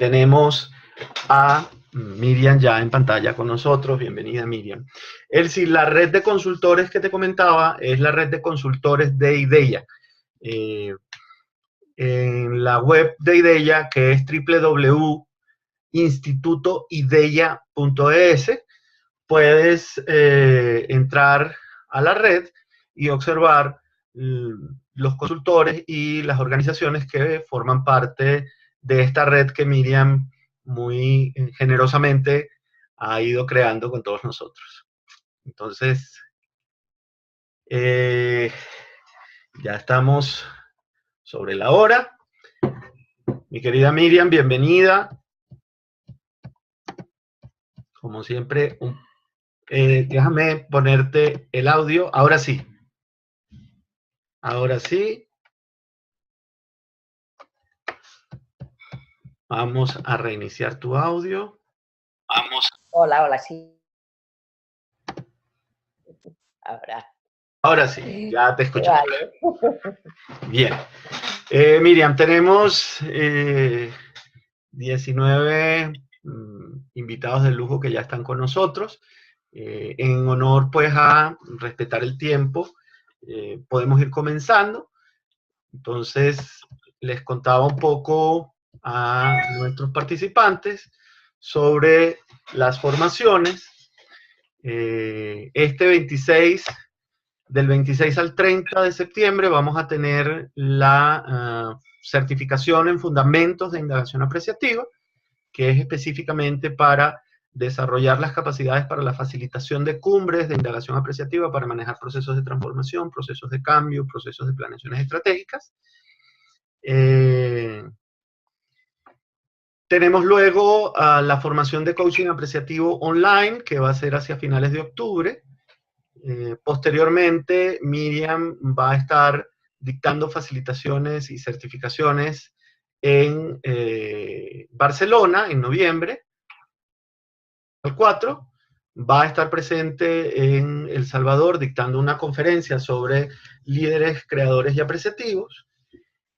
tenemos a Miriam ya en pantalla con nosotros. Bienvenida, Miriam. Elsie, la red de consultores que te comentaba es la red de consultores de IDEA. En la web de IDEA, que es www.institutoideya.es, puedes entrar a la red y observar los consultores y las organizaciones que forman parte de esta red que Miriam muy generosamente ha ido creando con todos nosotros. Entonces, ya estamos sobre la hora. Mi querida Miriam, bienvenida. Como siempre, déjame ponerte el audio. Ahora sí. Ahora sí. Vamos a reiniciar tu audio. Vamos. Hola, sí. Ahora sí, ya te escucho. Vale. Bien. Miriam, tenemos 19 invitados de lujo que ya están con nosotros. En honor, pues, a respetar el tiempo, podemos ir comenzando. Entonces, les contaba un poco a nuestros participantes sobre las formaciones. Del 26 al 30 de septiembre vamos a tener la certificación en fundamentos de indagación apreciativa, que es específicamente para desarrollar las capacidades para la facilitación de cumbres de indagación apreciativa para manejar procesos de transformación, procesos de cambio, procesos de planeaciones estratégicas. Tenemos luego la formación de coaching apreciativo online, que va a ser hacia finales de octubre. Posteriormente, Miriam va a estar dictando facilitaciones y certificaciones en Barcelona, en noviembre. El 4 va a estar presente en El Salvador dictando una conferencia sobre líderes, creadores y apreciativos.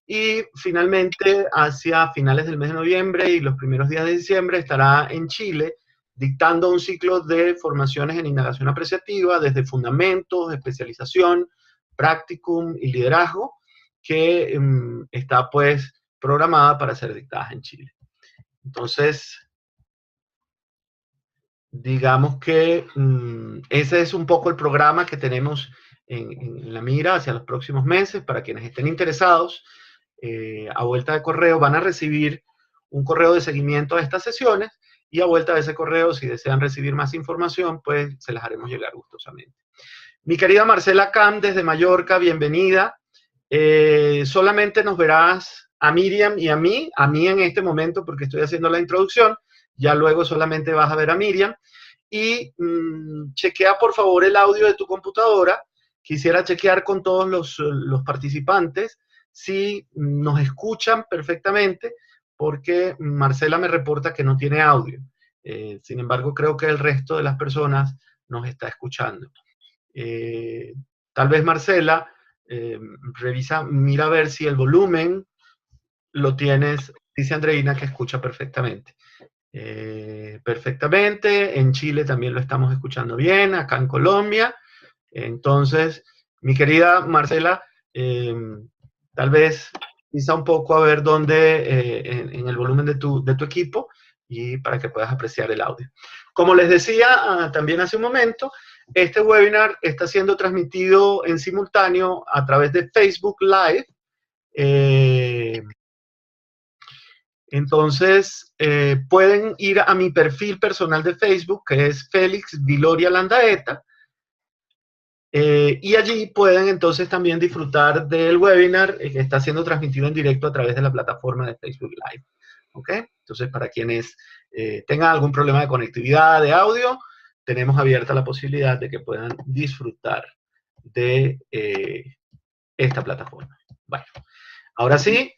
Y finalmente, hacia finales del mes de noviembre y los primeros días de diciembre, estará en Chile dictando un ciclo de formaciones en indagación apreciativa, desde fundamentos, especialización, practicum y liderazgo, que está pues programada para ser dictada en Chile. Entonces, digamos que ese es un poco el programa que tenemos en la mira hacia los próximos meses. Para quienes estén interesados, a vuelta de correo van a recibir un correo de seguimiento a estas sesiones, y a vuelta de ese correo, si desean recibir más información, pues se las haremos llegar gustosamente. Mi querida Marcela Cam, desde Mallorca, bienvenida. Solamente nos verás a Miriam y a mí en este momento porque estoy haciendo la introducción, ya luego solamente vas a ver a Miriam. Y chequea por favor el audio de tu computadora. Quisiera chequear con todos los participantes si nos escuchan perfectamente, porque Marcela me reporta que no tiene audio. Sin embargo, creo que el resto de las personas nos está escuchando. Tal vez Marcela, mira a ver si el volumen lo tienes. Dice Andreina que escucha perfectamente. Perfectamente. En Chile también lo estamos escuchando bien, acá en Colombia. Entonces, mi querida Marcela, tal vez quizá un poco a ver dónde en el volumen de tu equipo, y para que puedas apreciar el audio. Como les decía también hace un momento, este webinar está siendo transmitido en simultáneo a través de Facebook Live. Entonces, pueden ir a mi perfil personal de Facebook, que es Félix Viloria Landaeta, y allí pueden entonces también disfrutar del webinar que está siendo transmitido en directo a través de la plataforma de Facebook Live. ¿Ok? Entonces, para quienes tengan algún problema de conectividad, de audio, tenemos abierta la posibilidad de que puedan disfrutar de esta plataforma. Bueno, ahora sí,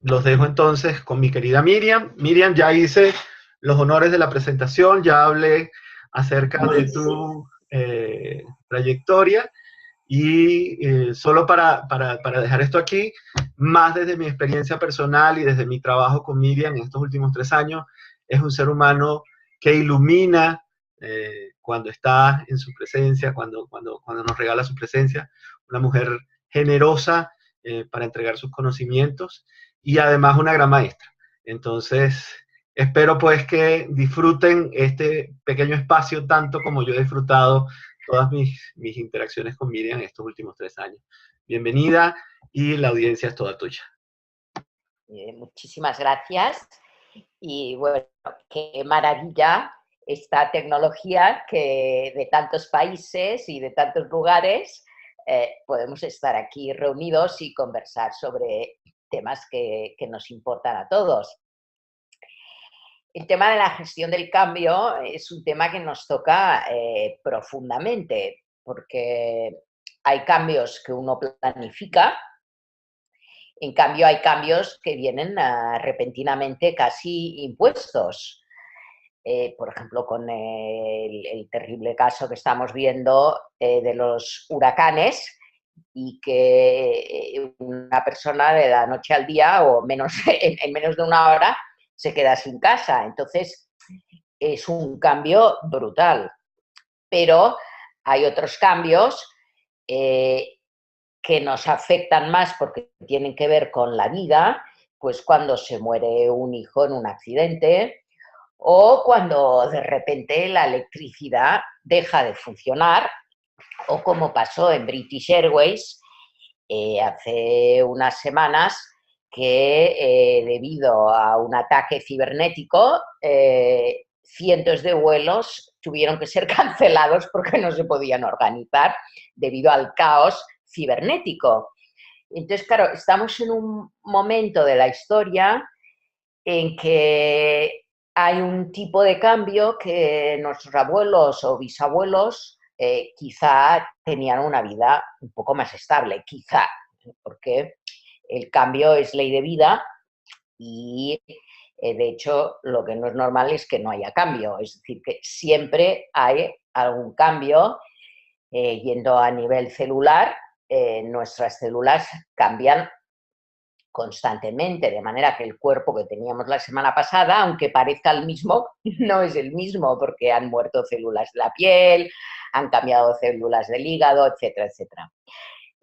los dejo entonces con mi querida Miriam. Miriam, ya hice los honores de la presentación, ya hablé acerca de tu trayectoria, Y solo para dejar esto aquí, más desde mi experiencia personal y desde mi trabajo con Miriam en estos últimos 3 años, es un ser humano que ilumina cuando está en su presencia, cuando nos regala su presencia, una mujer generosa para entregar sus conocimientos y además una gran maestra. Entonces, espero pues que disfruten este pequeño espacio tanto como yo he disfrutado todas mis interacciones con Miriam en estos últimos 3 años. Bienvenida y la audiencia es toda tuya. Muchísimas gracias. Y bueno, qué maravilla esta tecnología que de tantos países y de tantos lugares podemos estar aquí reunidos y conversar sobre temas que nos importan a todos. El tema de la gestión del cambio es un tema que nos toca profundamente, porque hay cambios que uno planifica, en cambio hay cambios que vienen repentinamente casi impuestos. Por ejemplo, con el terrible caso que estamos viendo de los huracanes, y que una persona de la noche al día o menos, en menos de una hora se queda sin casa. Entonces, es un cambio brutal. Pero hay otros cambios que nos afectan más porque tienen que ver con la vida, pues cuando se muere un hijo en un accidente o cuando de repente la electricidad deja de funcionar, o como pasó en British Airways hace unas semanas, que debido a un ataque cibernético, cientos de vuelos tuvieron que ser cancelados porque no se podían organizar debido al caos cibernético. Entonces, claro, estamos en un momento de la historia en que hay un tipo de cambio que nuestros abuelos o bisabuelos quizá tenían una vida un poco más estable, quizá, porque el cambio es ley de vida y de hecho lo que no es normal es que no haya cambio, es decir, que siempre hay algún cambio. Yendo a nivel celular, nuestras células cambian constantemente, de manera que el cuerpo que teníamos la semana pasada, aunque parezca el mismo, no es el mismo, porque han muerto células de la piel, han cambiado células del hígado, etcétera, etcétera.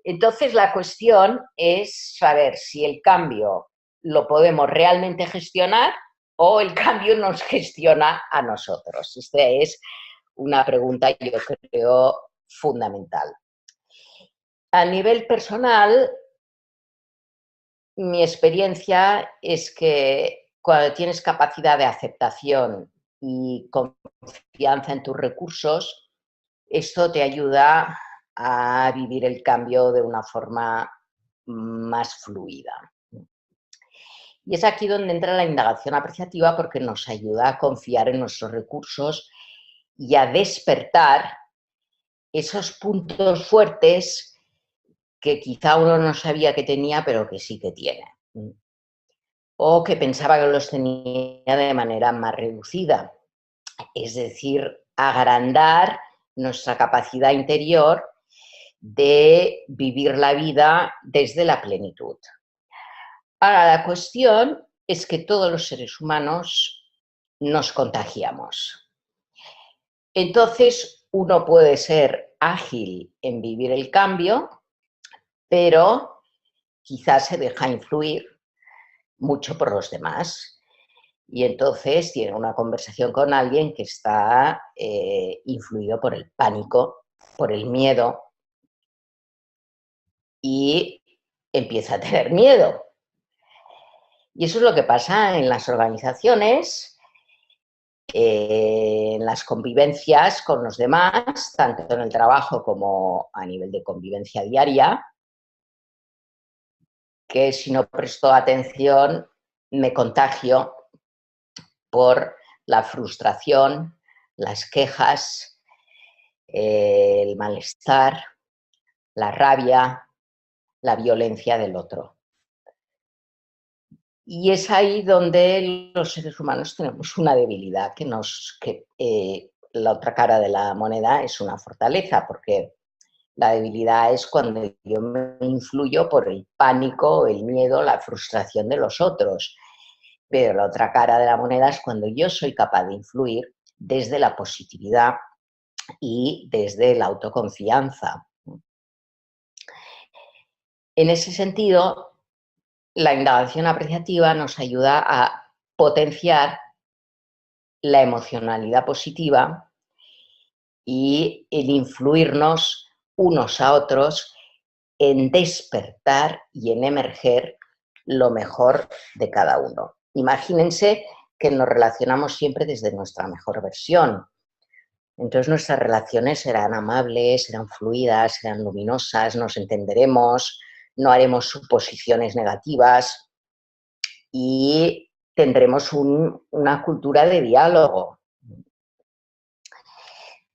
Entonces, la cuestión es saber si el cambio lo podemos realmente gestionar o el cambio nos gestiona a nosotros. Esta es una pregunta, yo creo, fundamental. A nivel personal, mi experiencia es que cuando tienes capacidad de aceptación y confianza en tus recursos, esto te ayuda a vivir el cambio de una forma más fluida. Y es aquí donde entra la indagación apreciativa, porque nos ayuda a confiar en nuestros recursos y a despertar esos puntos fuertes que quizá uno no sabía que tenía, pero que sí que tiene. O que pensaba que los tenía de manera más reducida. Es decir, agrandar nuestra capacidad interior de vivir la vida desde la plenitud. Ahora, la cuestión es que todos los seres humanos nos contagiamos. Entonces, uno puede ser ágil en vivir el cambio, pero quizás se deja influir mucho por los demás. Y entonces tiene una conversación con alguien que está influido por el pánico, por el miedo, y empieza a tener miedo. Y eso es lo que pasa en las organizaciones, en las convivencias con los demás, tanto en el trabajo como a nivel de convivencia diaria, que si no presto atención me contagio por la frustración, las quejas, el malestar, la rabia, la violencia del otro. Y es ahí donde los seres humanos tenemos una debilidad, que la otra cara de la moneda es una fortaleza, porque La debilidad es cuando yo me influyo por el pánico, el miedo, la frustración de los otros. Pero la otra cara de la moneda es cuando yo soy capaz de influir desde la positividad y desde la autoconfianza. En ese sentido, la indagación apreciativa nos ayuda a potenciar la emocionalidad positiva y el influirnos unos a otros en despertar y en emerger lo mejor de cada uno. Imagínense que nos relacionamos siempre desde nuestra mejor versión. Entonces nuestras relaciones serán amables, serán fluidas, serán luminosas, nos entenderemos, no haremos suposiciones negativas y tendremos una cultura de diálogo.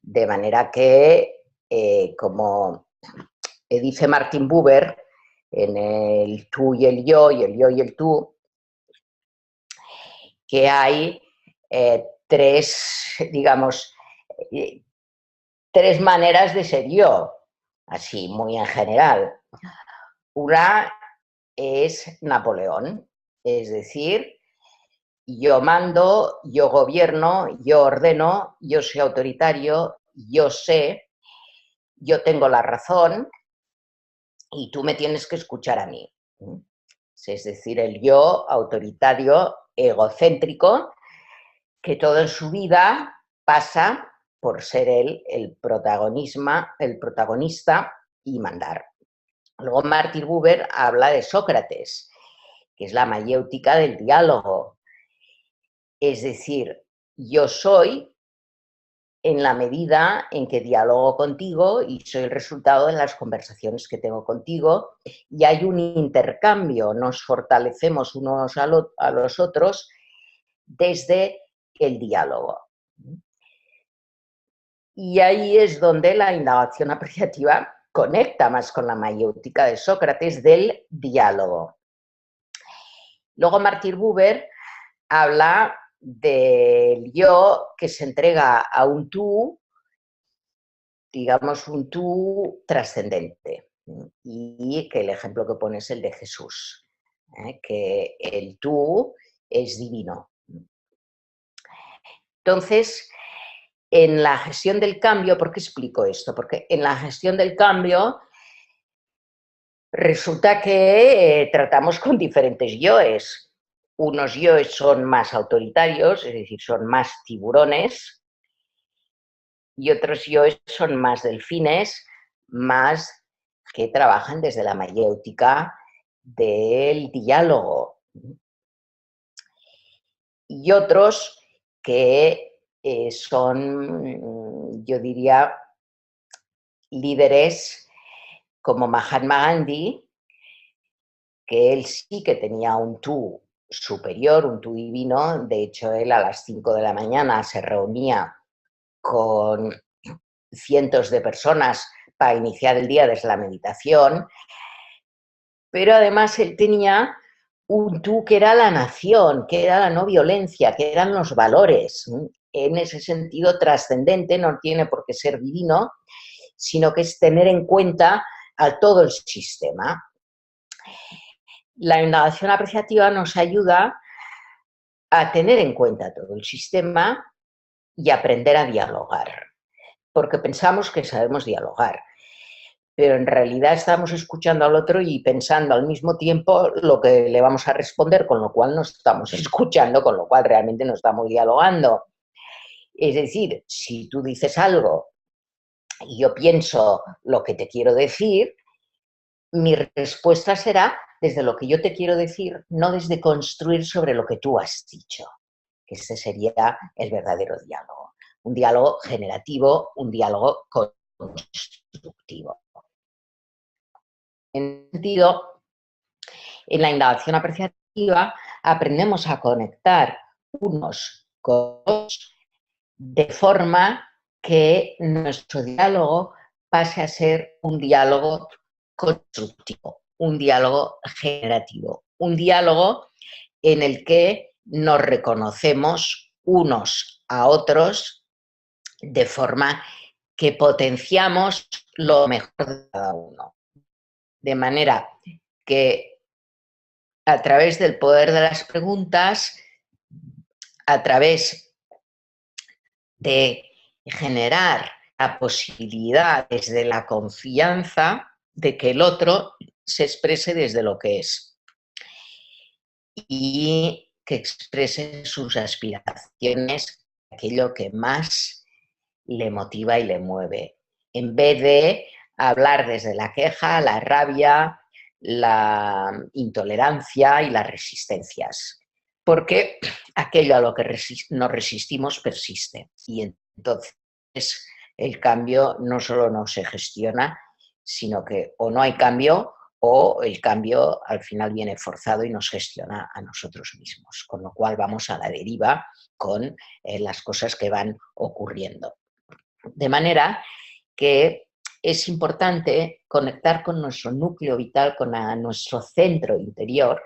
De manera que, como dice Martin Buber, en el tú y el yo y el tú, que hay tres, digamos, tres maneras de ser yo, así muy en general. Una es Napoleón, es decir, yo mando, yo gobierno, yo ordeno, yo soy autoritario, yo sé, yo tengo la razón y tú me tienes que escuchar a mí. Es decir, el yo autoritario, egocéntrico, que todo en su vida pasa por ser él el protagonista y mandar. Luego Martin Buber habla de Sócrates, que es la mayéutica del diálogo. Es decir, yo soy en la medida en que dialogo contigo y soy el resultado de las conversaciones que tengo contigo y hay un intercambio, nos fortalecemos unos a los otros desde el diálogo. Y ahí es donde la indagación apreciativa conecta más con la mayéutica de Sócrates del diálogo. Luego Martin Buber habla del yo que se entrega a un tú, digamos un tú trascendente, y que el ejemplo que pone es el de Jesús, que el tú es divino. Entonces, en la gestión del cambio, ¿por qué explico esto? Porque en la gestión del cambio resulta que tratamos con diferentes yoes. Unos yoes son más autoritarios, es decir, son más tiburones, y otros yoes son más delfines, más que trabajan desde la mayéutica del diálogo. Y otros que son, yo diría, líderes como Mahatma Gandhi, que él sí que tenía un tú superior, un tú divino. De hecho, él a las 5 de la mañana se reunía con cientos de personas para iniciar el día desde la meditación, pero además él tenía un tú que era la nación, que era la no violencia, que eran los valores. En ese sentido trascendente, no tiene por qué ser divino, sino que es tener en cuenta a todo el sistema. La indagación apreciativa nos ayuda a tener en cuenta todo el sistema y aprender a dialogar, porque pensamos que sabemos dialogar, pero en realidad estamos escuchando al otro y pensando al mismo tiempo lo que le vamos a responder, con lo cual no estamos escuchando, con lo cual realmente no estamos dialogando. Es decir, si tú dices algo y yo pienso lo que te quiero decir, mi respuesta será desde lo que yo te quiero decir, no desde construir sobre lo que tú has dicho, que ese sería el verdadero diálogo. Un diálogo generativo, un diálogo constructivo. En ese sentido, en la indagación apreciativa aprendemos a conectar unos con otros de forma que nuestro diálogo pase a ser un diálogo constructivo, un diálogo generativo, un diálogo en el que nos reconocemos unos a otros de forma que potenciamos lo mejor de cada uno. De manera que a través del poder de las preguntas, a través de generar la posibilidad desde la confianza de que el otro se exprese desde lo que es y que exprese sus aspiraciones, aquello que más le motiva y le mueve, en vez de hablar desde la queja, la rabia, la intolerancia y las resistencias, porque aquello a lo que nos resistimos persiste y entonces el cambio no solo no se gestiona, sino que o no hay cambio o el cambio al final viene forzado y nos gestiona a nosotros mismos, con lo cual vamos a la deriva con las cosas que van ocurriendo. De manera que es importante conectar con nuestro núcleo vital, con nuestro centro interior,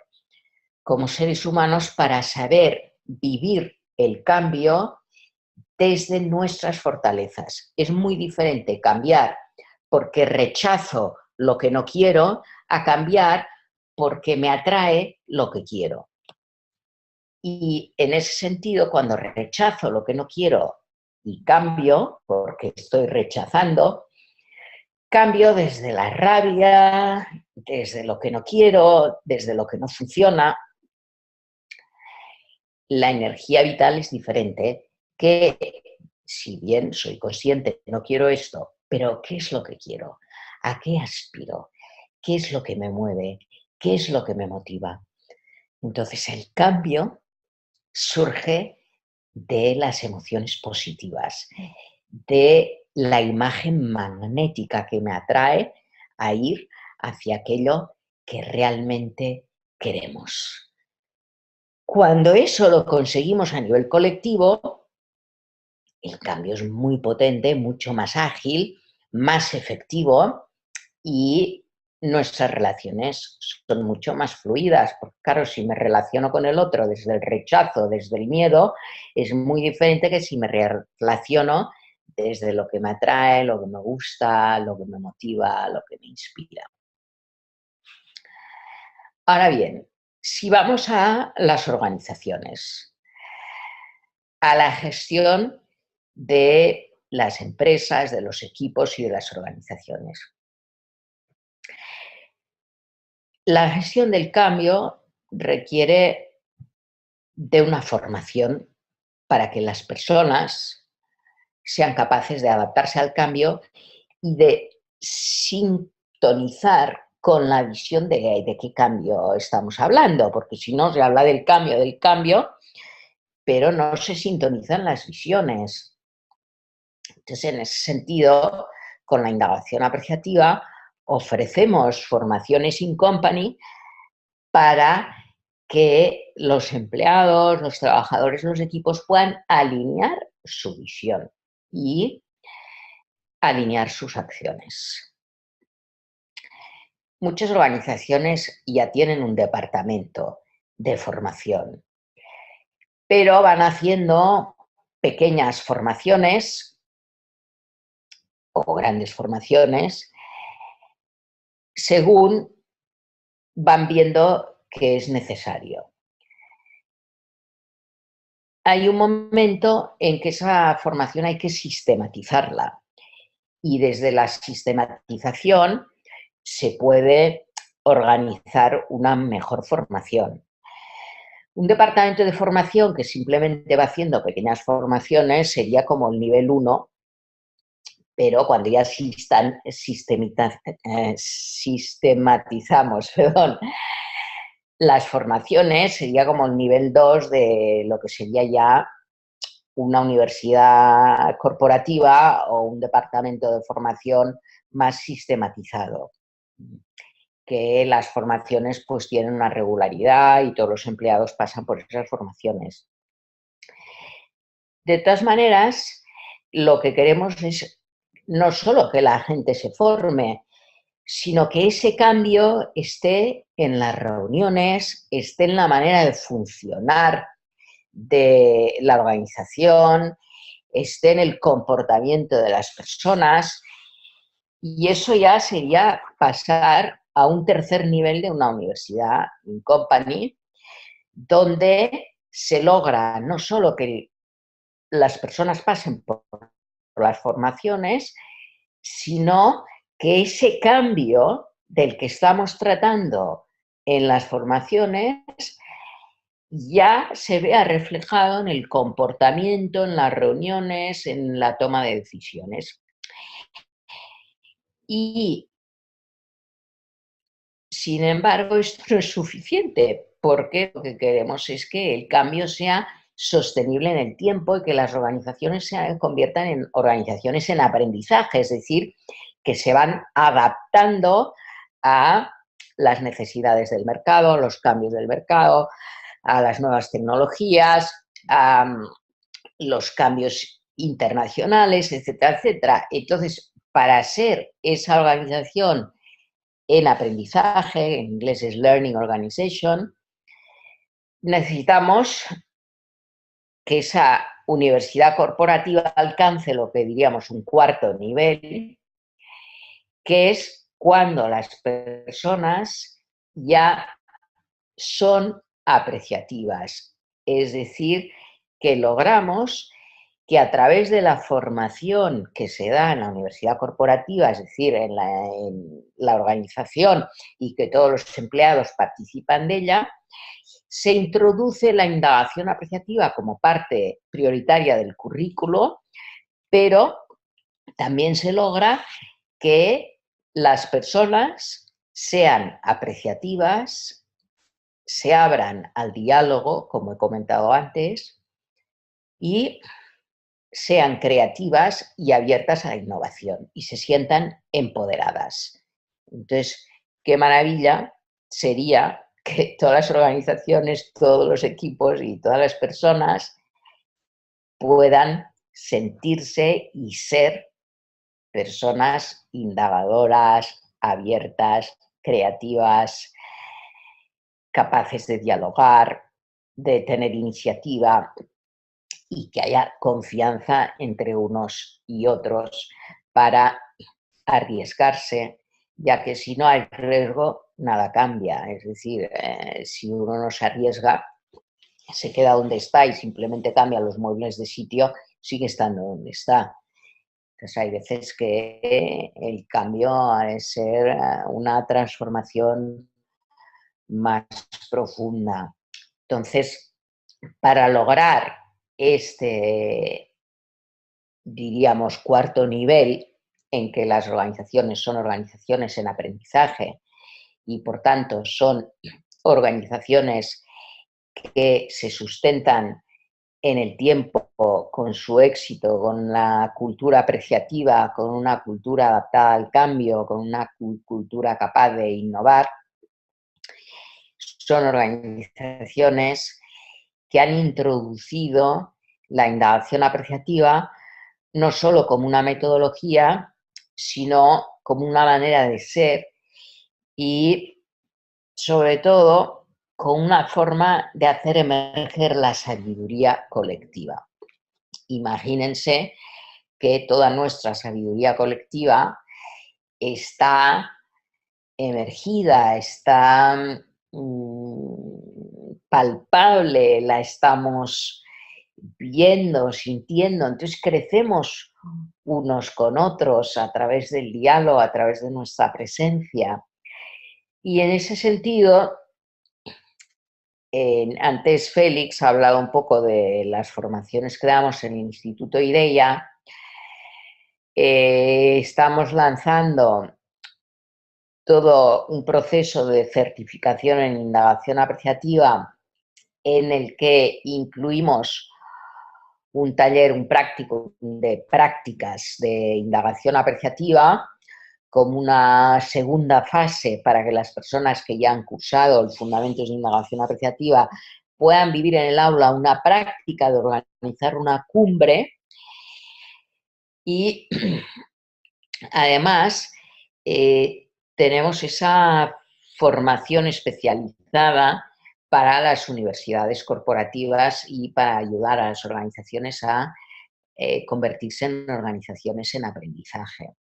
como seres humanos, para saber vivir el cambio desde nuestras fortalezas. Es muy diferente cambiar porque rechazo lo que no quiero a cambiar porque me atrae lo que quiero. Y en ese sentido, cuando rechazo lo que no quiero y cambio, porque estoy rechazando, cambio desde la rabia, desde lo que no quiero, desde lo que no funciona. La energía vital es diferente, que si bien soy consciente que no quiero esto, pero ¿qué es lo que quiero? ¿A qué aspiro? ¿Qué es lo que me mueve? ¿Qué es lo que me motiva? Entonces el cambio surge de las emociones positivas, de la imagen magnética que me atrae a ir hacia aquello que realmente queremos. Cuando eso lo conseguimos a nivel colectivo, el cambio es muy potente, mucho más ágil, más efectivo y nuestras relaciones son mucho más fluidas. Porque, claro, si me relaciono con el otro desde el rechazo, desde el miedo, es muy diferente que si me relaciono desde lo que me atrae, lo que me gusta, lo que me motiva, lo que me inspira. Ahora bien, si vamos a las organizaciones, a la gestión de las empresas, de los equipos y de las organizaciones. La gestión del cambio requiere de una formación para que las personas sean capaces de adaptarse al cambio y de sintonizar con la visión de qué cambio estamos hablando, porque si no se habla del cambio, pero no se sintonizan las visiones. Entonces, en ese sentido, con la indagación apreciativa, ofrecemos formaciones in company para que los empleados, los trabajadores, los equipos puedan alinear su visión y alinear sus acciones. Muchas organizaciones ya tienen un departamento de formación, pero van haciendo pequeñas formaciones o grandes formaciones según van viendo que es necesario. Hay un momento en que esa formación hay que sistematizarla y desde la sistematización se puede organizar una mejor formación. Un departamento de formación que simplemente va haciendo pequeñas formaciones sería como el nivel 1, pero cuando ya sistematizamos las formaciones, sería como el nivel 2 de lo que sería ya una universidad corporativa o un departamento de formación más sistematizado, que las formaciones pues tienen una regularidad y todos los empleados pasan por esas formaciones. De todas maneras, lo que queremos es no solo que la gente se forme, sino que ese cambio esté en las reuniones, esté en la manera de funcionar de la organización, esté en el comportamiento de las personas, y eso ya sería pasar a un tercer nivel de una universidad in company, donde se logra no solo que las personas pasen por las formaciones, sino que ese cambio del que estamos tratando en las formaciones ya se vea reflejado en el comportamiento, en las reuniones, en la toma de decisiones. Y, sin embargo, esto no es suficiente, porque lo que queremos es que el cambio sea sostenible en el tiempo y que las organizaciones se conviertan en organizaciones en aprendizaje, es decir, que se van adaptando a las necesidades del mercado, los cambios del mercado, a las nuevas tecnologías, a los cambios internacionales, etcétera, etcétera. Entonces, para ser esa organización en aprendizaje, en inglés es Learning Organization, necesitamos que esa universidad corporativa alcance lo que diríamos un cuarto nivel, que es cuando las personas ya son apreciativas, es decir, que logramos que a través de la formación que se da en la universidad corporativa, es decir, en la organización, y que todos los empleados participan de ella, se introduce la indagación apreciativa como parte prioritaria del currículo, pero también se logra que las personas sean apreciativas, se abran al diálogo, como he comentado antes, y sean creativas y abiertas a la innovación y se sientan empoderadas. Entonces, qué maravilla sería que todas las organizaciones, todos los equipos y todas las personas puedan sentirse y ser personas indagadoras, abiertas, creativas, capaces de dialogar, de tener iniciativa y que haya confianza entre unos y otros para arriesgarse, ya que si no hay riesgo, nada cambia. Es decir, si uno no se arriesga, se queda donde está y simplemente cambia los muebles de sitio, sigue estando donde está. Entonces hay veces que el cambio ha de ser una transformación más profunda. Entonces, para lograr este, diríamos, cuarto nivel, en que las organizaciones son organizaciones en aprendizaje y, por tanto, son organizaciones que se sustentan en el tiempo con su éxito, con la cultura apreciativa, con una cultura adaptada al cambio, con una cultura capaz de innovar, son organizaciones que han introducido la indagación apreciativa no solo como una metodología, sino como una manera de ser y, sobre todo, con una forma de hacer emerger la sabiduría colectiva. Imagínense que toda nuestra sabiduría colectiva está emergida, está palpable, la estamos viendo, sintiendo, entonces crecemos unos con otros a través del diálogo, a través de nuestra presencia. Y en ese sentido, antes Félix ha hablado un poco de las formaciones que damos en el Instituto IDEA. Estamos lanzando todo un proceso de certificación en indagación apreciativa en el que incluimos un taller, un práctico de prácticas de indagación apreciativa como una segunda fase para que las personas que ya han cursado los fundamentos de indagación apreciativa puedan vivir en el aula una práctica de organizar una cumbre y además tenemos esa formación especializada para las universidades corporativas y para ayudar a las organizaciones a convertirse en organizaciones en aprendizaje.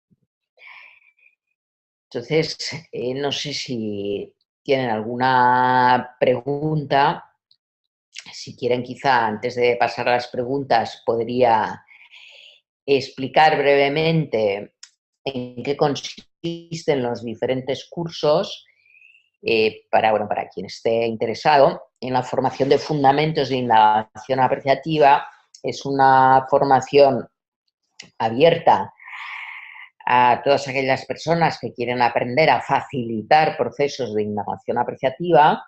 Entonces, no sé si tienen alguna pregunta. Si quieren, quizá antes de pasar a las preguntas, podría explicar brevemente en qué consisten los diferentes cursos para quien esté interesado. En la formación de fundamentos de indagación apreciativa es una formación abierta a todas aquellas personas que quieren aprender a facilitar procesos de indagación apreciativa.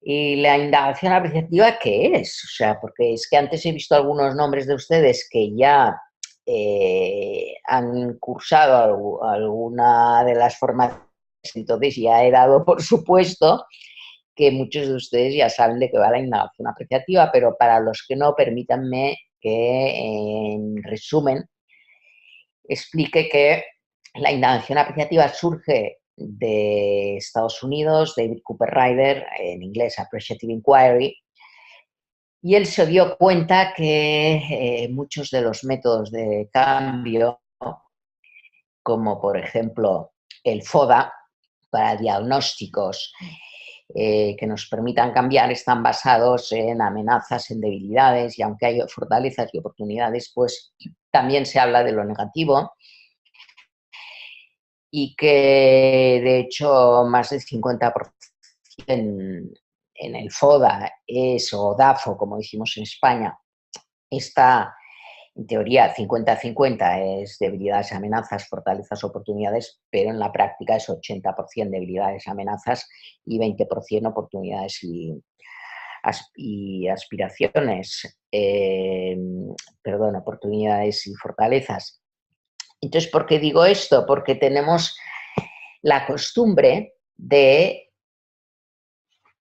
¿Y la indagación apreciativa qué es? O sea, porque es que antes he visto algunos nombres de ustedes que ya han cursado alguna de las formaciones, entonces ya he dado por supuesto que muchos de ustedes ya saben de qué va la indagación apreciativa, pero para los que no, permítanme que en resumen explique que la indagación apreciativa surge de Estados Unidos, David Cooper Ryder, en inglés Appreciative Inquiry, y él se dio cuenta que muchos de los métodos de cambio, como por ejemplo el FODA, para diagnósticos que nos permitan cambiar, están basados en amenazas, en debilidades, y aunque hay fortalezas y oportunidades, pues también se habla de lo negativo, y que de hecho más del 50% en el FODA o DAFO, como decimos en España, está en teoría 50-50, es debilidades, amenazas, fortalezas, oportunidades, pero en la práctica es 80% debilidades, amenazas y 20% oportunidades y aspiraciones, oportunidades y fortalezas. Entonces, ¿por qué digo esto? Porque tenemos la costumbre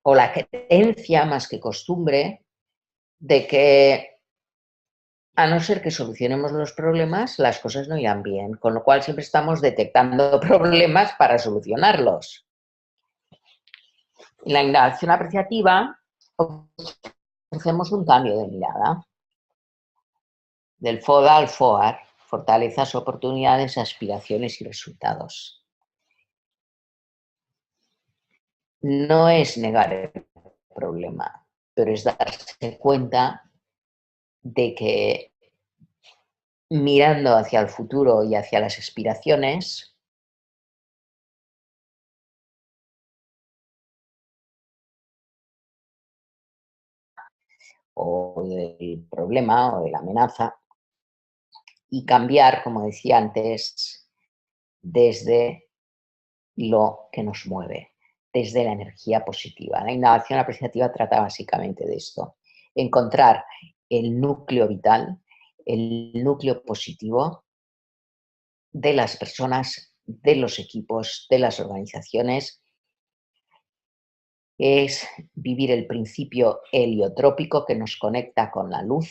o la creencia más que costumbre, de que a no ser que solucionemos los problemas, las cosas no irán bien, con lo cual siempre estamos detectando problemas para solucionarlos. En la indagación apreciativa ofrecemos un cambio de mirada, del FODA al FOAR, fortalezas, oportunidades, aspiraciones y resultados. No es negar el problema, pero es darse cuenta de que mirando hacia el futuro y hacia las aspiraciones, o del problema o de la amenaza, y cambiar, como decía antes, desde lo que nos mueve, desde la energía positiva. La indagación apreciativa trata básicamente de esto: encontrar el núcleo vital, el núcleo positivo de las personas, de los equipos, de las organizaciones. Es vivir el principio heliotrópico que nos conecta con la luz,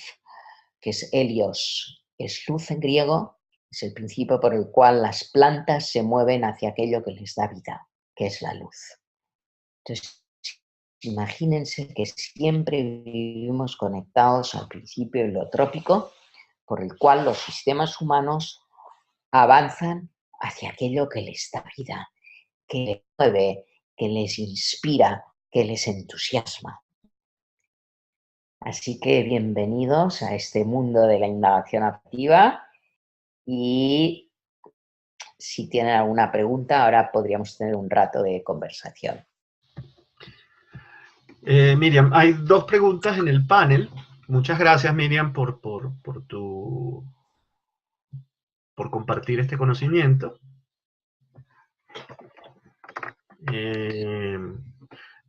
que es helios, es luz en griego, es el principio por el cual las plantas se mueven hacia aquello que les da vida, que es la luz. Entonces, imagínense que siempre vivimos conectados al principio heliotrópico, por el cual los sistemas humanos avanzan hacia aquello que les da vida, que les mueve, que les inspira, que les entusiasma. Así que bienvenidos a este mundo de la indagación activa, y si tienen alguna pregunta, ahora podríamos tener un rato de conversación. Miriam, hay dos preguntas en el panel. Muchas gracias, Miriam, por compartir este conocimiento.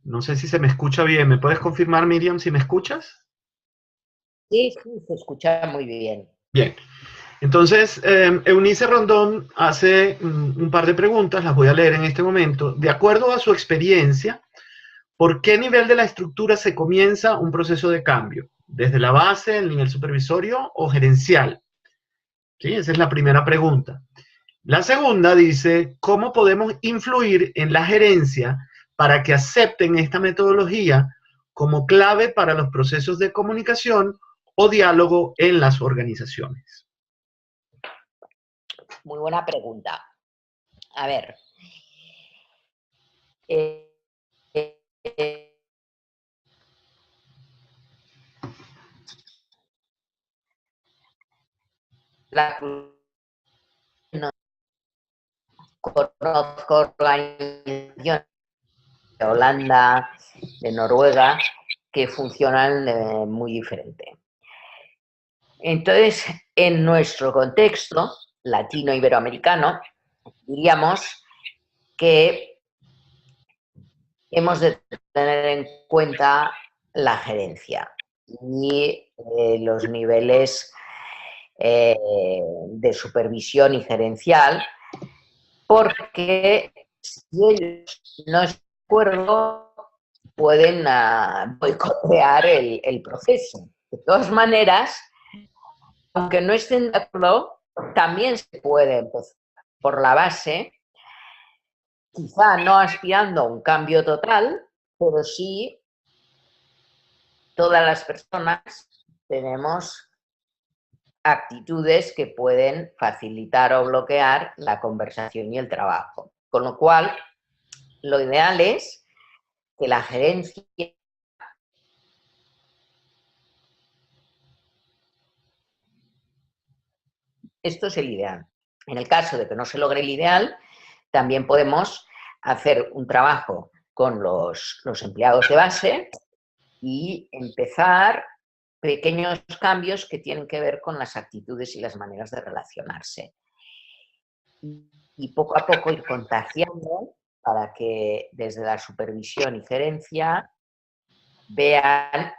No sé si se me escucha bien. ¿Me puedes confirmar, Miriam, si me escuchas? Sí, se escucha muy bien. Bien. Entonces, Eunice Rondón hace un par de preguntas, las voy a leer en este momento. De acuerdo a su experiencia, ¿por qué nivel de la estructura se comienza un proceso de cambio? ¿Desde la base, el nivel supervisorio o gerencial? ¿Sí? Esa es la primera pregunta. La segunda dice, ¿cómo podemos influir en la gerencia para que acepten esta metodología como clave para los procesos de comunicación o diálogo en las organizaciones? Muy buena pregunta. A ver, eh, eh, la no conozco organizaciones de Holanda, de Noruega, que funcionan muy diferente. Entonces, en nuestro contexto latino-iberoamericano, diríamos que hemos de tener en cuenta la gerencia y los niveles de supervisión y gerencial, porque si ellos no están de acuerdo, pueden boicotear el proceso. De todas maneras, aunque no estén de acuerdo, también se puede empezar por la base, quizá no aspirando a un cambio total, pero sí todas las personas tenemos actitudes que pueden facilitar o bloquear la conversación y el trabajo. Con lo cual, lo ideal es que la gerencia esto es el ideal. En el caso de que no se logre el ideal, también podemos hacer un trabajo con los empleados de base y empezar pequeños cambios que tienen que ver con las actitudes y las maneras de relacionarse. Y poco a poco ir contagiando para que desde la supervisión y gerencia vean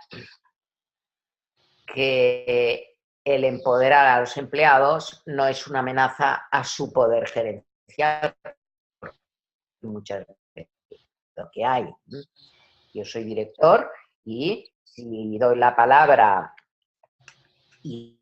que el empoderar a los empleados no es una amenaza a su poder gerencial, muchas veces lo que hay. Yo soy director y si doy la palabra y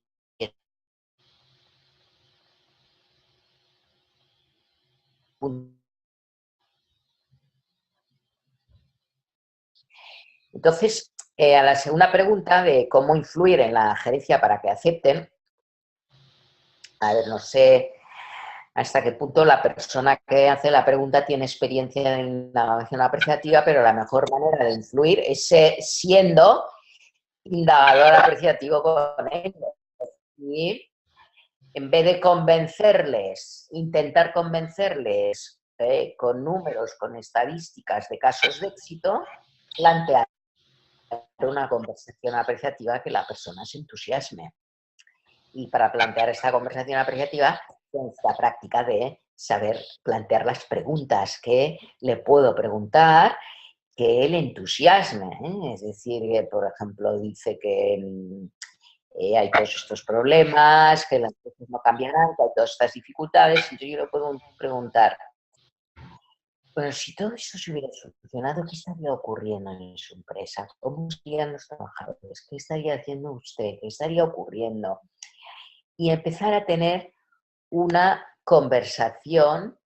entonces, a la segunda pregunta de cómo influir en la gerencia para que acepten, a ver, no sé hasta qué punto la persona que hace la pregunta tiene experiencia en la evaluación apreciativa, pero la mejor manera de influir es siendo indagador apreciativo con ellos. Y en vez de convencerles, intentar convencerles con números, con estadísticas de casos de éxito, plantear una conversación apreciativa que la persona se entusiasme. Y para plantear esta conversación apreciativa, esta práctica de saber plantear las preguntas que le puedo preguntar que le entusiasme. Es decir, que, por ejemplo, dice que hay todos estos problemas, que las cosas no cambiarán, que hay todas estas dificultades. Entonces yo le puedo preguntar, bueno, si todo esto se hubiera solucionado, ¿qué estaría ocurriendo en su empresa? ¿Cómo estarían los trabajadores? ¿Qué estaría haciendo usted? ¿Qué estaría ocurriendo? Y empezar a tener una conversación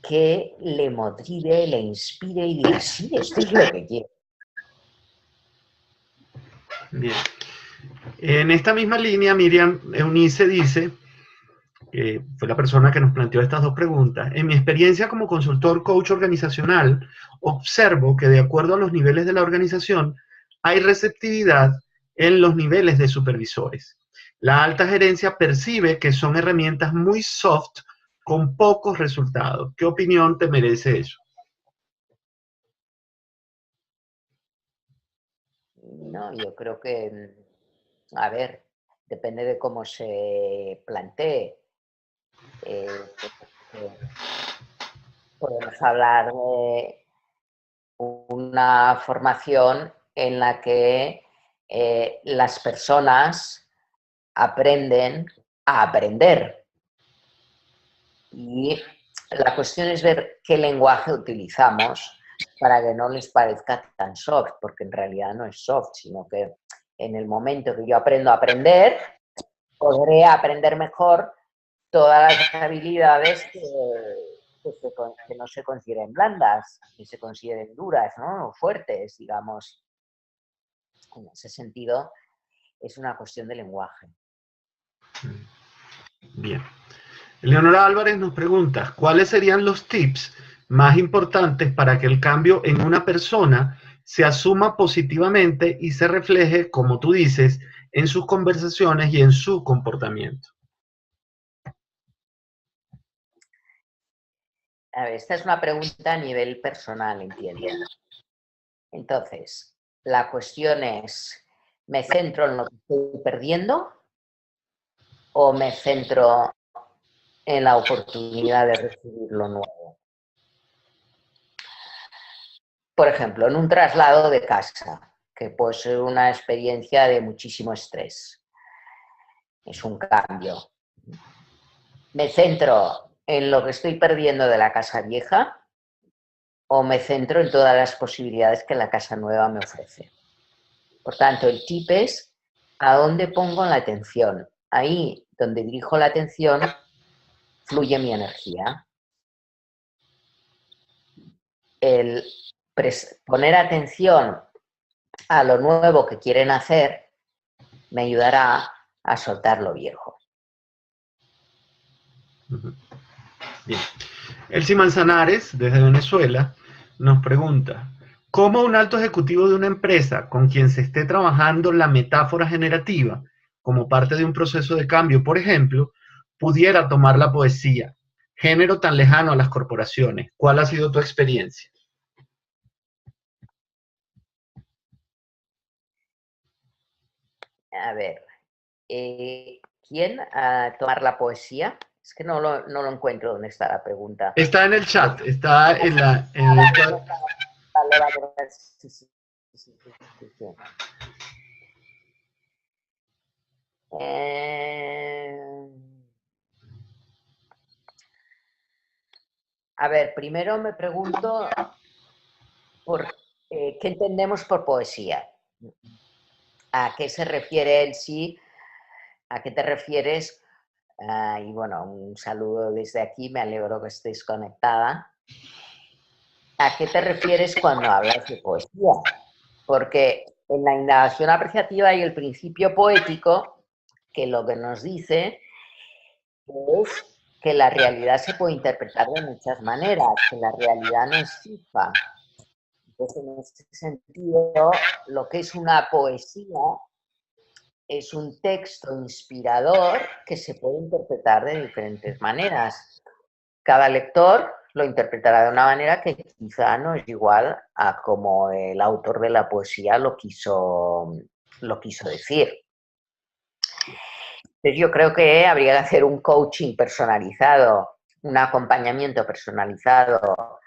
que le motive, le inspire y diga, sí, esto es lo que quiero. Bien. En esta misma línea, Miriam Eunice dice, que fue la persona que nos planteó estas dos preguntas, en mi experiencia como consultor coach organizacional, observo que de acuerdo a los niveles de la organización, hay receptividad en los niveles de supervisores. La alta gerencia percibe que son herramientas muy soft con pocos resultados. ¿Qué opinión te merece eso? No, yo creo que, a ver, depende de cómo se plantee. Podemos hablar de una formación en la que las personas aprenden a aprender. Y la cuestión es ver qué lenguaje utilizamos para que no les parezca tan soft, porque en realidad no es soft, sino que en el momento que yo aprendo a aprender, podré aprender mejor todas las habilidades que no se consideren blandas, que se consideren duras, ¿no? O fuertes, digamos. En ese sentido, es una cuestión de lenguaje. Bien. Leonora Álvarez nos pregunta, ¿cuáles serían los tips más importantes para que el cambio en una persona se asuma positivamente y se refleje, como tú dices, en sus conversaciones y en su comportamiento? A ver, esta es una pregunta a nivel personal, entiendo. Entonces, la cuestión es, ¿me centro en lo que estoy perdiendo o me centro en la oportunidad de recibir lo nuevo? Por ejemplo, en un traslado de casa, que puede ser una experiencia de muchísimo estrés. Es un cambio. ¿Me centro en lo que estoy perdiendo de la casa vieja o me centro en todas las posibilidades que la casa nueva me ofrece? Por tanto, el tip es a dónde pongo la atención. Ahí donde dirijo la atención, fluye mi energía. El poner atención a lo nuevo que quieren hacer me ayudará a soltar lo viejo. Bien. Elsie Manzanares, desde Venezuela, nos pregunta, ¿cómo un alto ejecutivo de una empresa con quien se esté trabajando la metáfora generativa, como parte de un proceso de cambio, por ejemplo, pudiera tomar la poesía, género tan lejano a las corporaciones? ¿Cuál ha sido tu experiencia? A ver, ¿quién tomar la poesía? Es que no lo encuentro dónde está la pregunta. Está en el chat, está en el chat. Vale. Sí. A ver, primero me pregunto ¿qué entendemos por poesía? ¿A qué se refiere él sí? ¿A qué te refieres? Y bueno, un saludo desde aquí, me alegro que estés conectada. ¿A qué te refieres cuando hablas de poesía? Porque en la indagación apreciativa hay el principio poético que lo que nos dice es que la realidad se puede interpretar de muchas maneras, que la realidad no es fija. Entonces, en ese sentido, lo que es una poesía es un texto inspirador que se puede interpretar de diferentes maneras. Cada lector lo interpretará de una manera que quizá no es igual a como el autor de la poesía lo quiso decir. Entonces yo creo que habría que hacer un coaching personalizado, un acompañamiento personalizado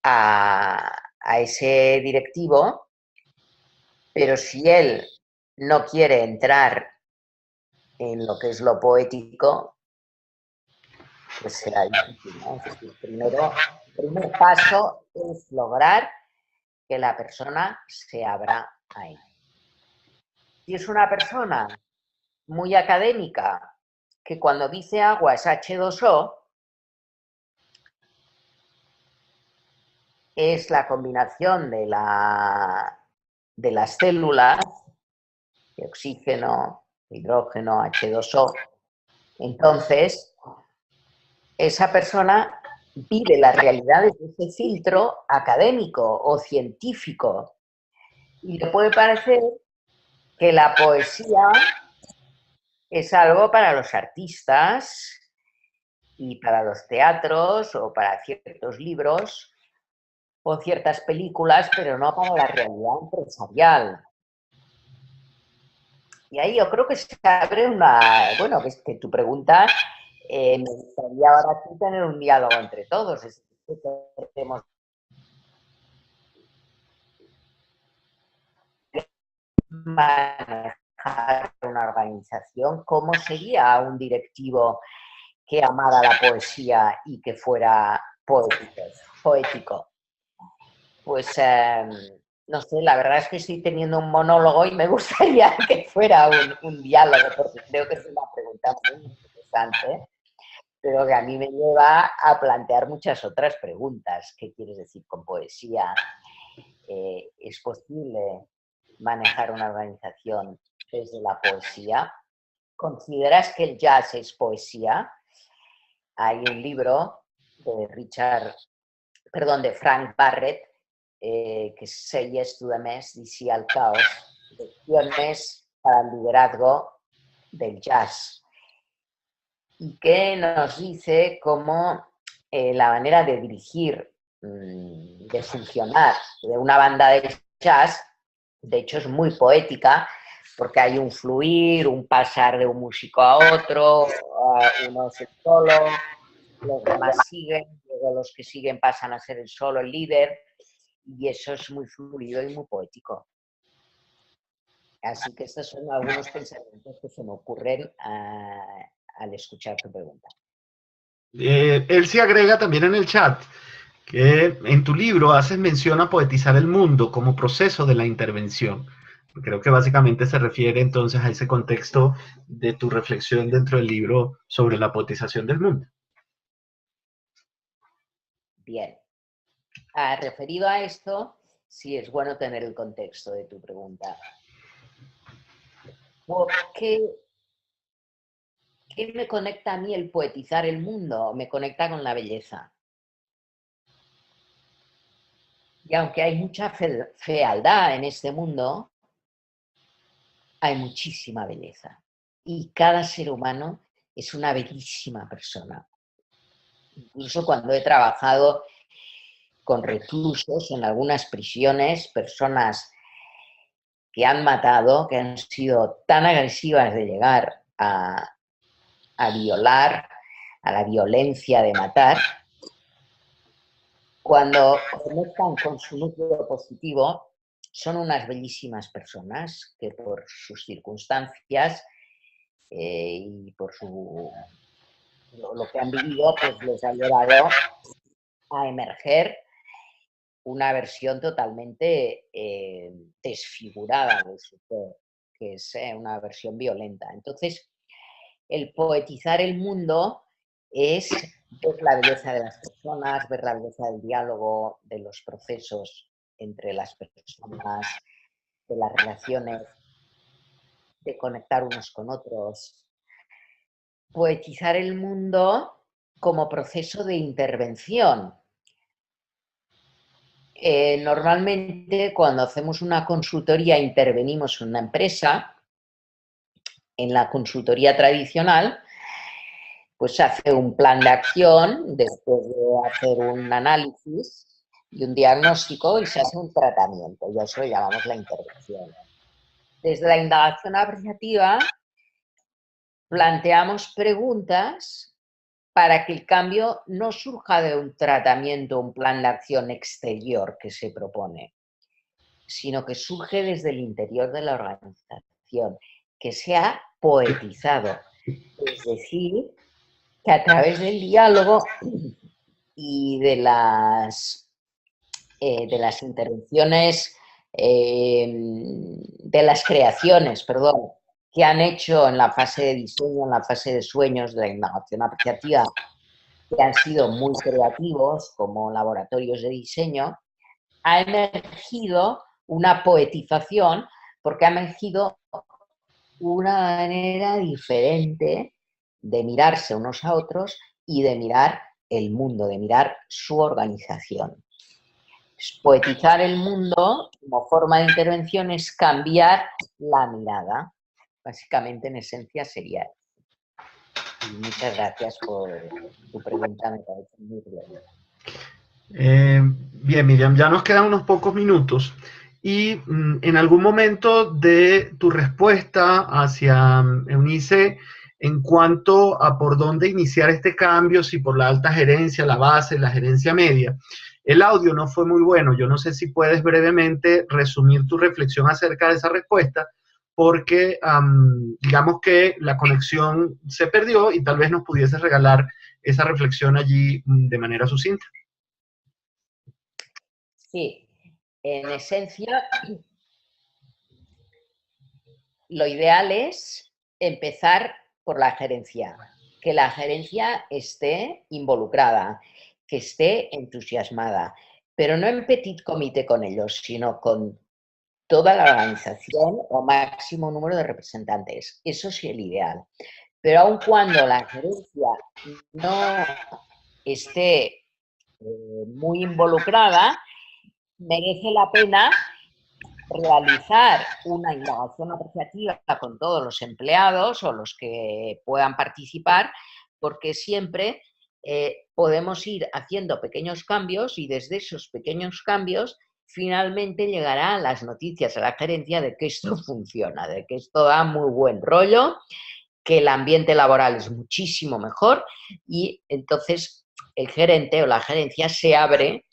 a ese directivo, pero si él no quiere entrar en lo que es lo poético, pues será difícil, ¿no? Es decir, el primer paso es lograr que la persona se abra a él. Si es una persona muy académica, que cuando dice agua es H2O, es la combinación de las células, de oxígeno, hidrógeno, H2O. Entonces, esa persona vive la realidad desde ese filtro académico o científico. Y le puede parecer que la poesía es algo para los artistas y para los teatros o para ciertos libros o ciertas películas, pero no para la realidad empresarial. Y ahí yo creo que se abre bueno, que tu pregunta, me gustaría ahora aquí tener un diálogo entre todos. Es que tenemos manejar una organización, ¿cómo sería un directivo que amara la poesía y que fuera poético? Pues no sé, la verdad es que estoy teniendo un monólogo y me gustaría que fuera un diálogo, porque creo que es una pregunta muy interesante, pero que a mí me lleva a plantear muchas otras preguntas. ¿Qué quieres decir con poesía? ¿Es posible manejar una organización desde la poesía. ¿Consideras que el jazz es poesía? Hay un libro de Frank Barrett, que es 6 estudios d'ici al caos, lecciones para el liderazgo del jazz, y que nos dice cómo la manera de dirigir, de funcionar de una banda de jazz, de hecho es muy poética, porque hay un fluir, un pasar de un músico a otro, uno es el solo, los demás siguen, luego los que siguen pasan a ser el solo, el líder, y eso es muy fluido y muy poético. Así que estos son algunos pensamientos que se me ocurren al escuchar tu pregunta. Él se agrega también en el chat que en tu libro haces mención a poetizar el mundo como proceso de la intervención. Creo que básicamente se refiere entonces a ese contexto de tu reflexión dentro del libro sobre la poetización del mundo. Bien. Referido a esto, sí es bueno tener el contexto de tu pregunta. ¿Qué me conecta a mí el poetizar el mundo? Me conecta con la belleza. Y aunque hay mucha fealdad en este mundo, hay muchísima belleza. Y cada ser humano es una bellísima persona. Incluso cuando he trabajado con reclusos en algunas prisiones, personas que han matado, que han sido tan agresivas de llegar a violar, a la violencia de matar, cuando conectan con su núcleo positivo, son unas bellísimas personas que por sus circunstancias y por lo que han vivido, pues les ha llevado a emerger una versión totalmente desfigurada de su ser, que es una versión violenta. Entonces, el poetizar el mundo es ver la belleza de las personas, ver la belleza del diálogo, de los procesos entre las personas, de las relaciones, de conectar unos con otros. Poetizar el mundo como proceso de intervención. Normalmente, cuando hacemos una consultoría, intervenimos en una empresa. En la consultoría tradicional, pues se hace un plan de acción después de hacer un análisis y un diagnóstico y se hace un tratamiento, y a eso le llamamos la intervención. Desde la indagación apreciativa planteamos preguntas para que el cambio no surja de un tratamiento, un plan de acción exterior que se propone, sino que surge desde el interior de la organización, que sea poetizado, es decir, que a través del diálogo y de las intervenciones, de las creaciones, perdón, que han hecho en la fase de diseño, en la fase de sueños de la indagación apreciativa, que han sido muy creativos como laboratorios de diseño, ha emergido una poetización porque ha emergido una manera diferente de mirarse unos a otros y de mirar el mundo, de mirar su organización. Poetizar el mundo como forma de intervención es cambiar la mirada. Básicamente, en esencia, sería eso. Y muchas gracias por tu pregunta, me parece muy bien. Bien, Miriam, ya nos quedan unos pocos minutos y en algún momento de tu respuesta hacia Eunice, en cuanto a por dónde iniciar este cambio, si por la alta gerencia, la base, la gerencia media, el audio no fue muy bueno. Yo no sé si puedes brevemente resumir tu reflexión acerca de esa respuesta, porque digamos que la conexión se perdió y tal vez nos pudieses regalar esa reflexión allí de manera sucinta. Sí, en esencia, lo ideal es empezar por la gerencia, que la gerencia esté involucrada, que esté entusiasmada, pero no en petit comité con ellos, sino con toda la organización o máximo número de representantes. Eso sí es el ideal. Pero aun cuando la gerencia no esté muy involucrada, merece la pena realizar una indagación apreciativa con todos los empleados o los que puedan participar, porque siempre podemos ir haciendo pequeños cambios y desde esos pequeños cambios finalmente llegarán las noticias a la gerencia de que esto funciona, de que esto da muy buen rollo, que el ambiente laboral es muchísimo mejor y entonces el gerente o la gerencia se abre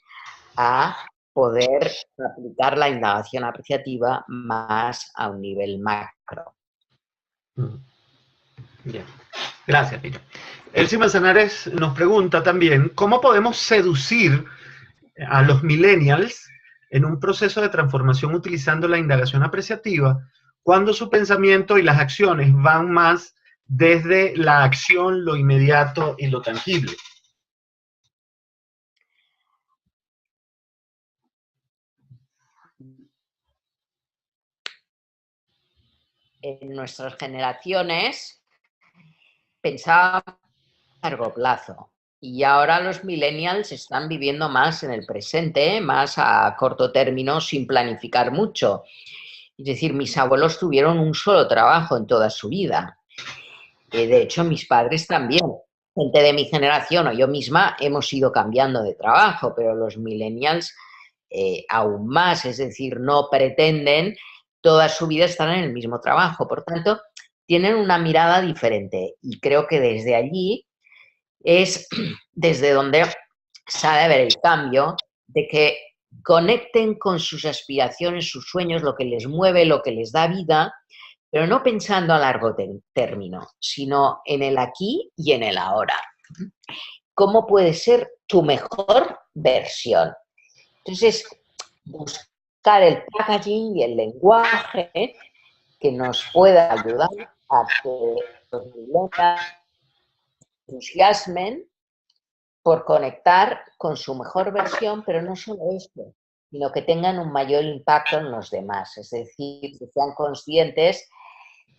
a poder aplicar la indagación apreciativa más a un nivel macro. Bien, gracias, Miriam. Elsie Manzanares nos pregunta también, ¿cómo podemos seducir a los millennials en un proceso de transformación utilizando la indagación apreciativa cuando su pensamiento y las acciones van más desde la acción, lo inmediato y lo tangible? En nuestras generaciones pensábamos a largo plazo y ahora los millennials están viviendo más en el presente, más a corto término, sin planificar mucho. Es decir, mis abuelos tuvieron un solo trabajo en toda su vida. De hecho, mis padres también. Gente de mi generación o yo misma hemos ido cambiando de trabajo, pero los millennials aún más, es decir, no pretenden toda su vida estar en el mismo trabajo. Por tanto, tienen una mirada diferente y creo que desde allí es desde donde se ha de ver el cambio de que conecten con sus aspiraciones, sus sueños, lo que les mueve, lo que les da vida, pero no pensando a largo término, sino en el aquí y en el ahora. ¿Cómo puede ser tu mejor versión? Entonces, buscar el packaging y el lenguaje que nos pueda ayudar a que los millennials entusiasmen por conectar con su mejor versión, pero no solo esto, sino que tengan un mayor impacto en los demás, es decir, que sean conscientes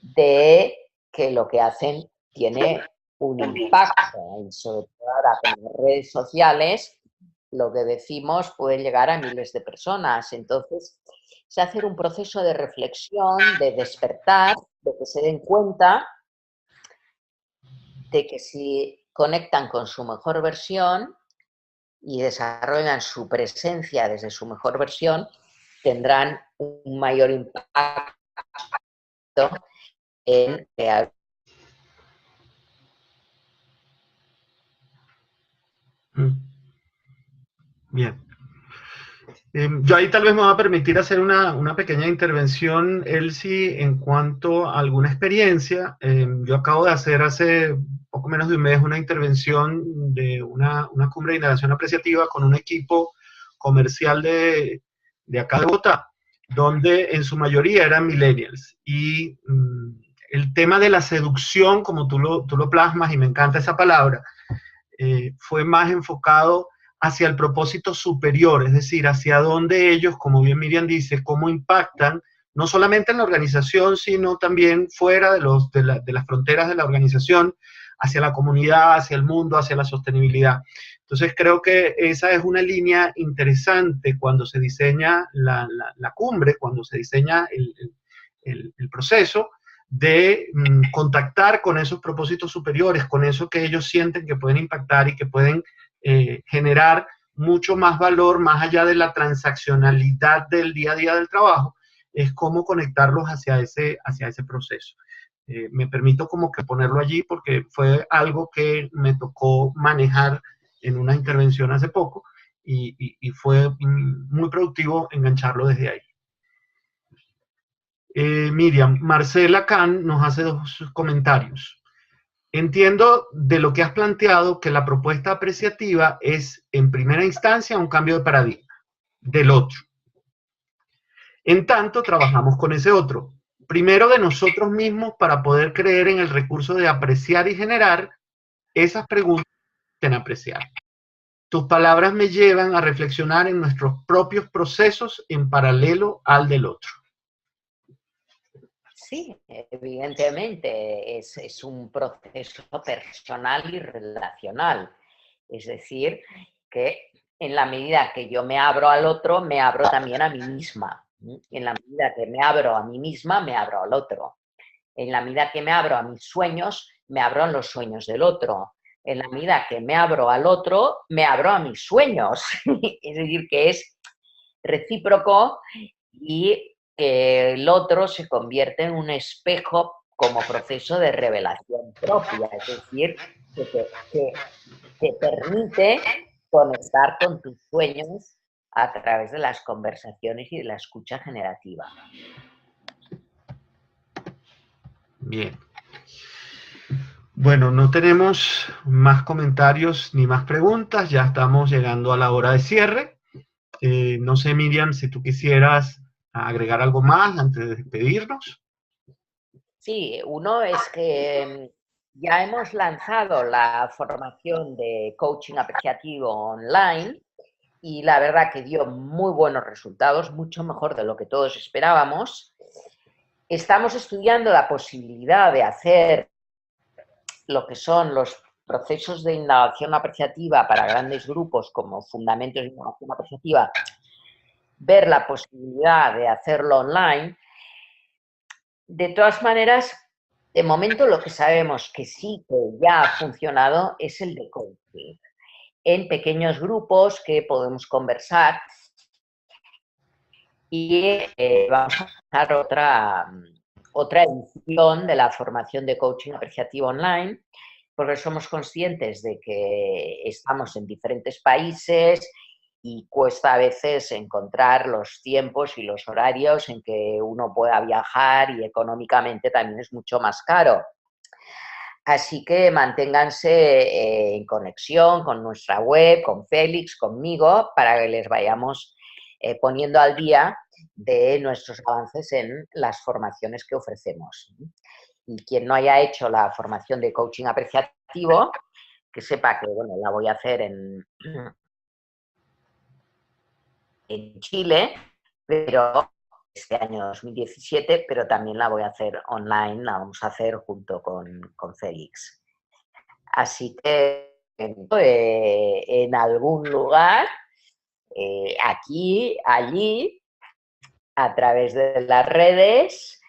de que lo que hacen tiene un impacto, y sobre todo ahora con las redes sociales, lo que decimos puede llegar a miles de personas. Entonces, es hacer un proceso de reflexión, de despertar, de que se den cuenta de que si conectan con su mejor versión y desarrollan su presencia desde su mejor versión, tendrán un mayor impacto en crear. Bien. Yo ahí tal vez me va a permitir hacer una pequeña intervención, Elsie, en cuanto a alguna experiencia. Yo acabo de hacer hace poco menos de un mes una intervención de una cumbre de indagación apreciativa con un equipo comercial de acá de Bogotá, donde en su mayoría eran millennials. Y el tema de la seducción, como tú lo plasmas, y me encanta esa palabra, fue más enfocado hacia el propósito superior, es decir, hacia dónde ellos, como bien Miriam dice, cómo impactan, no solamente en la organización, sino también fuera de las fronteras de la organización, hacia la comunidad, hacia el mundo, hacia la sostenibilidad. Entonces creo que esa es una línea interesante cuando se diseña la cumbre, cuando se diseña el proceso, de contactar con esos propósitos superiores, con eso que ellos sienten que pueden impactar y que pueden generar mucho más valor más allá de la transaccionalidad del día a día del trabajo, es cómo conectarlos hacia ese proceso. Me permito como que ponerlo allí porque fue algo que me tocó manejar en una intervención hace poco y fue muy productivo engancharlo desde ahí. Miriam, Marcela Kahn nos hace dos comentarios. Entiendo de lo que has planteado que la propuesta apreciativa es, en primera instancia, un cambio de paradigma del otro. En tanto, trabajamos con ese otro. Primero de nosotros mismos para poder creer en el recurso de apreciar y generar esas preguntas en apreciar. Tus palabras me llevan a reflexionar en nuestros propios procesos en paralelo al del otro. Sí, evidentemente es un proceso personal y relacional. Es decir, que en la medida que yo me abro al otro, me abro también a mí misma. En la medida que me abro a mí misma, me abro al otro. En la medida que me abro a mis sueños, me abro a los sueños del otro. En la medida que me abro al otro, me abro a mis sueños. Es decir, que es recíproco y el otro se convierte en un espejo como proceso de revelación propia. Es decir, que te permite conectar con tus sueños a través de las conversaciones y de la escucha generativa. Bien. Bueno, no tenemos más comentarios ni más preguntas, ya estamos llegando a la hora de cierre. No sé, Miriam, si tú quisieras agregar algo más antes de despedirnos. Sí, uno es que ya hemos lanzado la formación de coaching apreciativo online y la verdad que dio muy buenos resultados, mucho mejor de lo que todos esperábamos. Estamos estudiando la posibilidad de hacer lo que son los procesos de indagación apreciativa para grandes grupos como fundamentos de indagación apreciativa, ver la posibilidad de hacerlo online. De todas maneras, de momento lo que sabemos que sí que ya ha funcionado es el de coaching. En pequeños grupos que podemos conversar y vamos a hacer otra edición de la formación de coaching apreciativo online, porque somos conscientes de que estamos en diferentes países y cuesta a veces encontrar los tiempos y los horarios en que uno pueda viajar y económicamente también es mucho más caro. Así que manténganse en conexión con nuestra web, con Félix, conmigo, para que les vayamos poniendo al día de nuestros avances en las formaciones que ofrecemos. Y quien no haya hecho la formación de coaching apreciativo, que sepa que bueno, la voy a hacer en Chile, pero este año 2017, pero también la voy a hacer online, la vamos a hacer junto con Félix. Así que en algún lugar, aquí, allí, a través de las redes,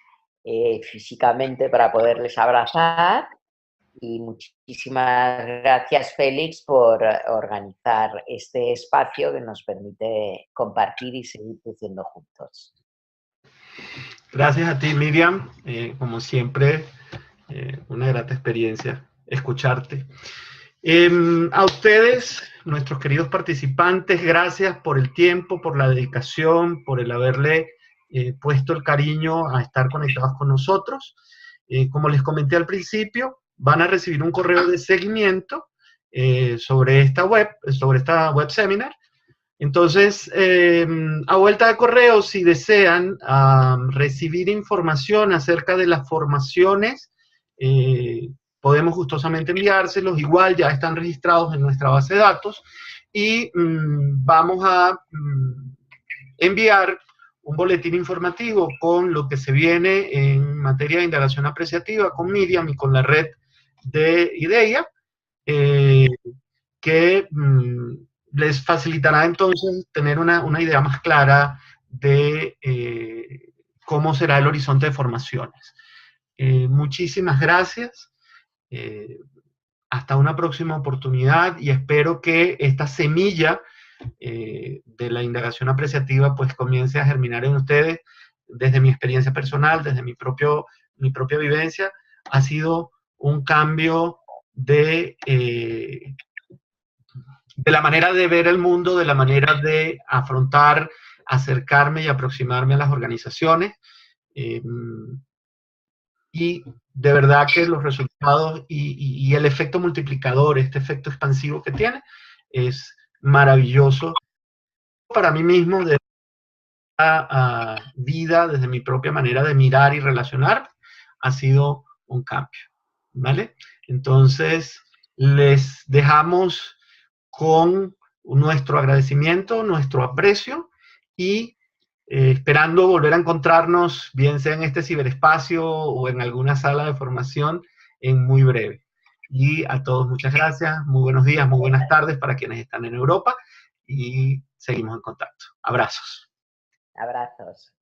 físicamente para poderles abrazar. Y muchísimas gracias, Félix, por organizar este espacio que nos permite compartir y seguir creciendo juntos. Gracias a ti, Miriam. Como siempre, una grata experiencia escucharte. A ustedes, nuestros queridos participantes, gracias por el tiempo, por la dedicación, por el haberle puesto el cariño a estar conectados con nosotros. Como les comenté al principio, van a recibir un correo de seguimiento sobre esta web seminar. Entonces, a vuelta de correo, si desean recibir información acerca de las formaciones, podemos gustosamente enviárselos. Igual ya están registrados en nuestra base de datos y vamos a enviar un boletín informativo con lo que se viene en materia de indagación apreciativa con Miriam y con la red de IDEIA, que les facilitará entonces tener una idea más clara de cómo será el horizonte de formaciones. Muchísimas gracias. Hasta una próxima oportunidad y espero que esta semilla de la indagación apreciativa pues comience a germinar en ustedes. Desde mi experiencia personal, desde mi propia vivencia, ha sido un cambio de la manera de ver el mundo, de la manera de afrontar, acercarme y aproximarme a las organizaciones. Y de verdad que los resultados y el efecto multiplicador, este efecto expansivo que tiene, es maravilloso para mí mismo, de la vida, desde mi propia manera de mirar y relacionar, ha sido un cambio, ¿vale? Entonces, les dejamos con nuestro agradecimiento, nuestro aprecio y esperando volver a encontrarnos, bien sea en este ciberespacio o en alguna sala de formación, en muy breve. Y a todos muchas gracias, muy buenos días, muy buenas tardes para quienes están en Europa y seguimos en contacto. Abrazos. Abrazos.